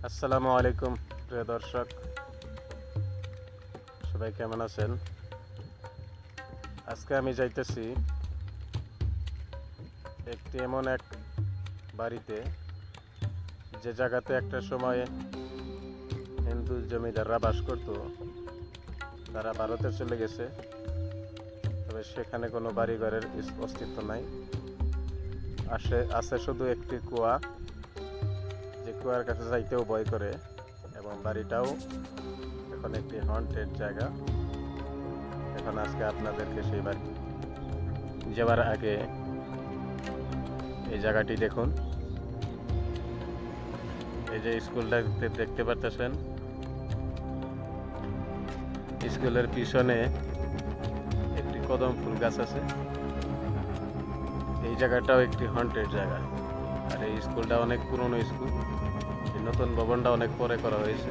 আসসালামু আলাইকুম প্রিয় দর্শক, সবাই কেমন আছেন? আজকে আমি যাইতেছি একটি এমন এক বাড়িতে, যে জায়গাতে একটা সময় হিন্দু জমিদাররা বাস করত। তারা ভারতে চলে গেছে, তবে সেখানে কোনো বাড়িঘরের অস্তিত্ব নাই। আছে শুধু একটি কুয়া, যে কুয়ার কাছে যাইতেও ভয় করে, এবং বাড়িটাও এখন একটি হন্টেড জায়গা। এখন আজকে আপনাদেরকে সেই বাড়ি যাওয়ার আগে এই জায়গাটি দেখুন। এই যে স্কুলটা দেখতে পাচ্ছেন, স্কুলের পিছনে একটি কদম ফুল গাছ আছে। এই জায়গাটাও একটি হন্টেড জায়গা। আর এই স্কুলটা অনেক পুরনো স্কুল। এই নতুন ভবনটা অনেক পরে করা হয়েছে,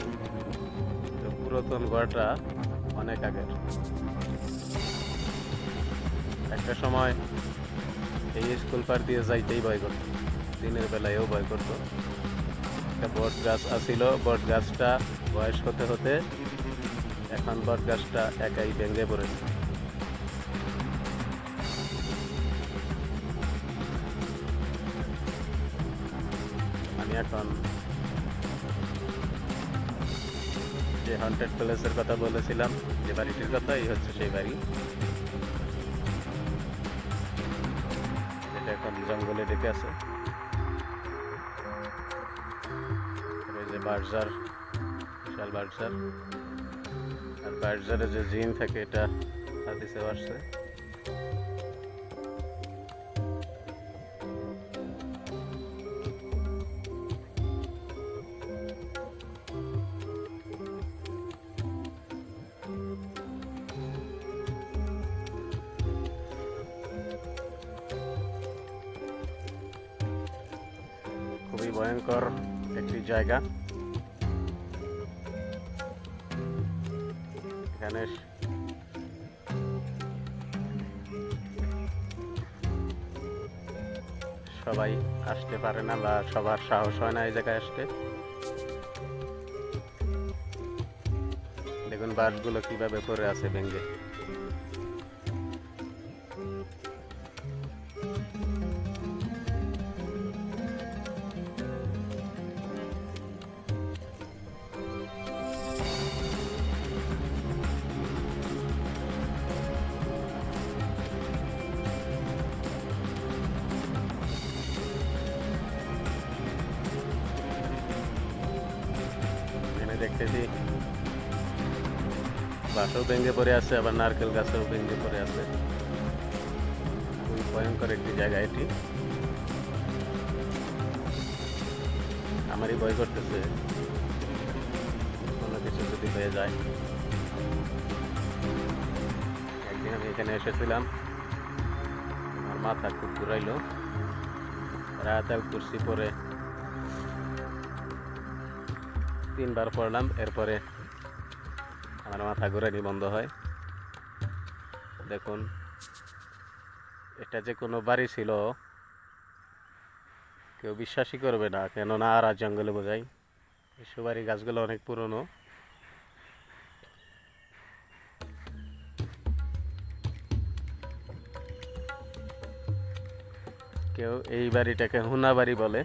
তো পুরাতন ঘরটা অনেক আগের। একটা সময় এই স্কুল পার দিয়ে যাইতেই ভয় করতো, দিনের বেলায়ও ভয় করতো। একটা বট গাছ আছিল, বট গাছটা বয়স হতে হতে এখন বট গাছটা একাই ভেঙে পড়েছে। আমি এখন যে হন্টেড প্লেসের কথা বলেছিলাম, যে বাড়িটির কথা, এই হচ্ছে সেই বাড়ি, যেটা এখন জঙ্গলে ডেকে আছে। এই যে বার্জার, বিশাল বার্জার। আর বার্জারে যে জিন থাকে, এটা হাদিসে আসছে। খুবই ভয়ঙ্কর একটি জায়গা। এখানে সবাই আসতে পারে না, বা সবার সাহস হয় না এই জায়গায় আসতে। দেখুন বাঁশগুলো কিভাবে পড়ে আছে ভেঙে। এখানে দেখতেছি বাঁশও ভেঙে পড়ে আছে, আবার নারকেল গাছও ভেঙে পড়ে আছে। খুবই ভয়ঙ্কর একটি জায়গা এটি। আমারই ভয় করতেছে কোনো কিছু যদি হয়ে যায়। একদিন আমি এখানে এসেছিলাম, আমার মাথা খুব ঘুরাইলো। রাতেও কুরসি পরে 3বার পড়লাম, এরপরে আমার মাথা ঘুরানি বন্ধ হয়। দেখুন, এটা যে কোনো বাড়ি ছিল কেউ বিশ্বাসই করবে না, কেননা আর জঙ্গলে বোঝাই। এই সুপারি গাছগুলো অনেক পুরনো। কেউ এই বাড়িটাকে হুনা বাড়ি বলে।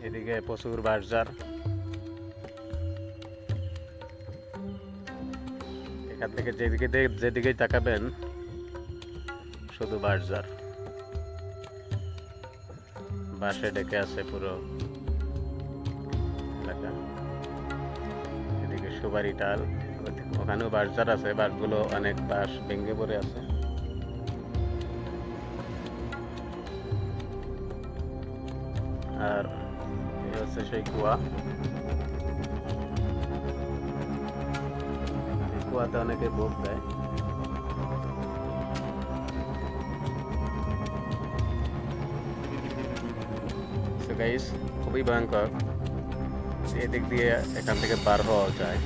এদিকে প্রচুর বাঁশঝাড়। এখান থেকে যেদিকেই তাকাবেন শুধু বাঁশঝাড়, বাঁশে ডেকে আছে পুরো এলাকা। এদিকে সুপারি ডাল, ওখানেও বাঁশঝাড় আছে, বাঁশগুলো অনেক বাঁশ ভেঙে পড়ে আছে। আর এই হচ্ছে সেই কুয়া। কুয়াতে অনেকে ভোগ দেয়। তো গাইস, খুবই ভয়ঙ্কর। এদিক দিয়ে এখান থেকে বার হওয়া যায়।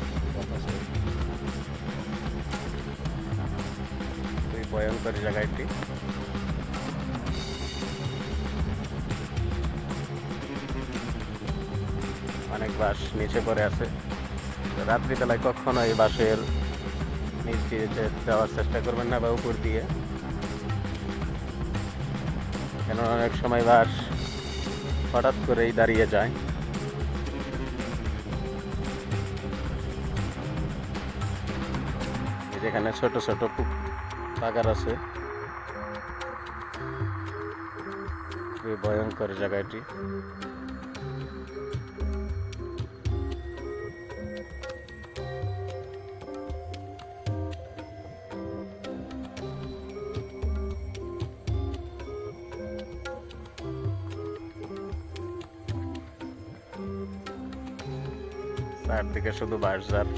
ভয়ঙ্কর জায়গাটি। অনেক বাঁশ নিচে পড়ে আছে। রাত্রিবেলায় কখনো এই বাঁশের নিচ দিয়ে যাওয়ার চেষ্টা করবেন না বা উপর দিয়ে, কেন অনেক সময় বাঁশ হঠাৎ করেই দাঁড়িয়ে যায়। যেখানে ছোট ছোট পাগার আছে, খুবই ভয়ঙ্কর জায়গাটি। চারদিকে শুধু বাঁশঝাড়।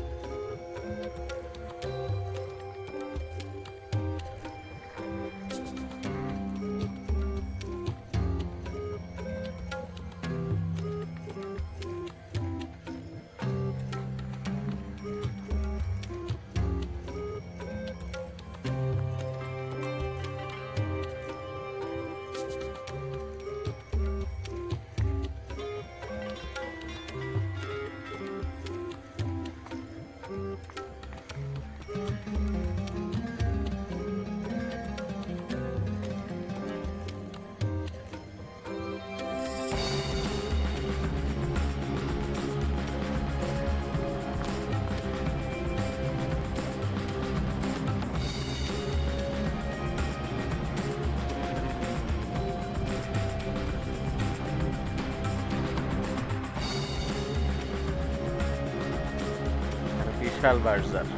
বিশাল বাঁশঝাড়।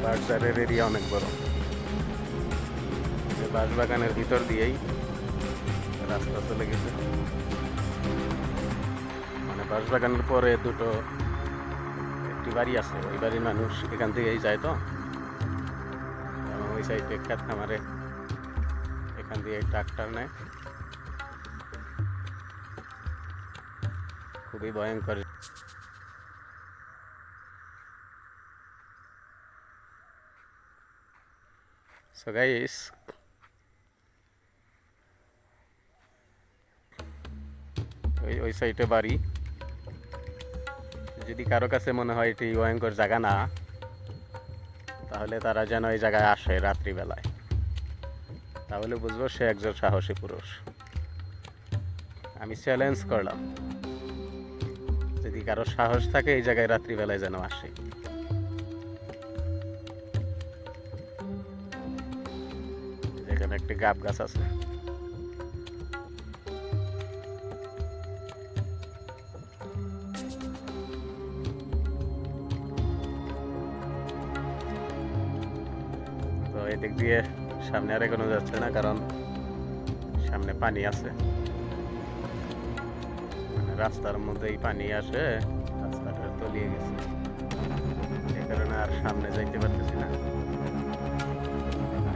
বাঁশঝাড়ের এরিয়া অনেক বড়। বাঁশবাগানের ভিতর দিয়েই রাস্তা চলে গেছে। মানে বাঁশবাগানের পরে একটি বাড়ি আছে, ওই বাড়ির মানুষ এখান থেকেই যায় তো, এবং ওই সাইডে খেত খামারে এখান দিয়ে ট্রাক্টর নেয়। খুবই ভয়ঙ্কর। So guys, ওই সাইডে বাড়ি। যদি কারো কাছে মনে হয় এটি ভয়ঙ্কর জায়গা না, তাহলে তারা যেন এই জায়গায় আসে রাত্রিবেলায়, তাহলে বুঝবো সে একজন সাহসী পুরুষ। আমি চ্যালেঞ্জ করলাম, যদি কারো সাহস থাকে এই জায়গায় রাত্রিবেলায় যেন আসে। এখানে একটি গাব গাছ আছে। তো এদিক দিয়ে সামনে আর এগোনো যাচ্ছে না, কারণ সামনে পানি আছে। মানে রাস্তার মধ্যেই পানি আসে, রাস্তাটা তলিয়ে গেছে, এই কারণে আর সামনে যাইতে পারতেছি না।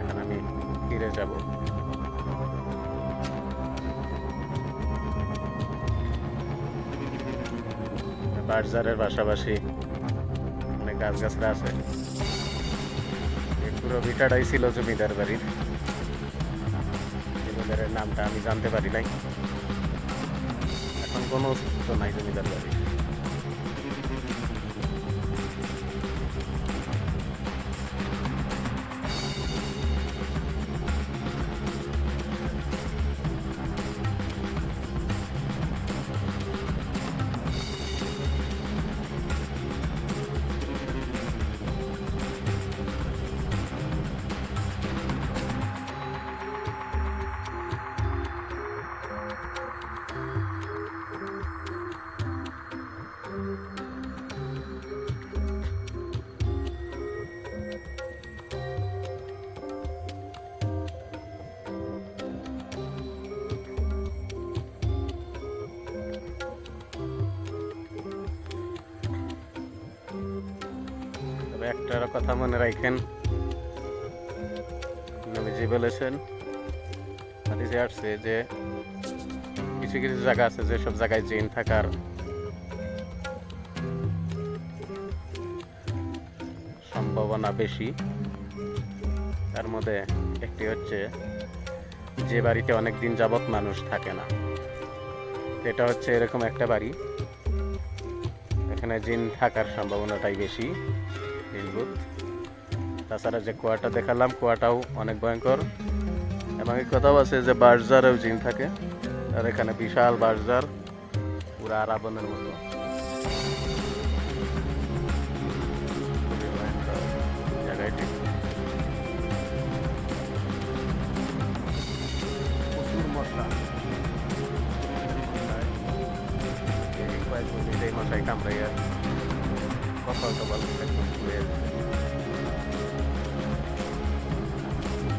এখন আমি ফিরে যাব। বাঁশঝাড়ের পাশাপাশি অনেক গাছগাছরা আছে। পুরো ভিটাটাই ছিল জমিদার বাড়ির। জমিদারের নামটা আমি জানতে পারি নাই, এখন কোনো অস্তিত্ব নাই জমিদার বাড়ির। তবে একটা কথা মনে রাখেন, নবীজি বলেছেন, হাদিসে আসছে যে কিছু কিছু জায়গা আছে যেসব জায়গায় জিন থাকার সম্ভাবনা সম্ভাবনা বেশি। তার মধ্যে একটি হচ্ছে যে বাড়িতে অনেক দিন যাবৎ মানুষ থাকে না, এটা হচ্ছে এরকম একটা বাড়ি, এখানে জিন থাকার সম্ভাবনাটাই বেশি, জিনভূত। তাছাড়া যে কুয়াটা দেখালাম, কুয়াটাও অনেক ভয়ঙ্কর, এবং এই কথাও আছে যে বাঁশঝাড়েও জিন থাকে। আর এখানে বিশাল বাঁশঝাড়, পুরা আরাবনের মতো। খুবই ভয়ঙ্কর জায়গাটি। প্রচুর মশা, এই কয়েক মিনিট এই মশাই কামড়াইয়া কপাল টপাল একদম পুড়ে যাচ্ছে।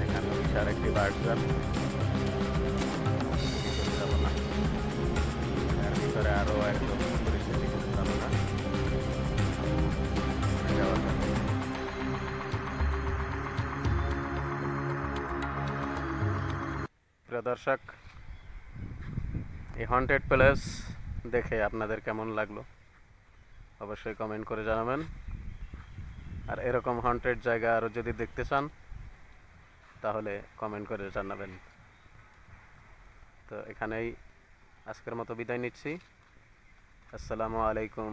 এখানে বিশাল একটি বাঁশঝাড়, ভিতরে যাবো না, এর ভিতরে আরো একদম পরিস্থিতি কিন্তু ভালো না, যাওয়া যাবে না। প্রিয় দর্শক, এই হন্টেড প্লেস দেখে আপনাদের কেমন লাগলো অবশ্যই কমেন্ট করে জানাবেন। আর এরকম হন্টেড জায়গা আরও যদি দেখতে চান তাহলে কমেন্ট করে জানাবেন। তো এখানেই আজকের মতো বিদায় নিচ্ছি। আসসালামু আলাইকুম।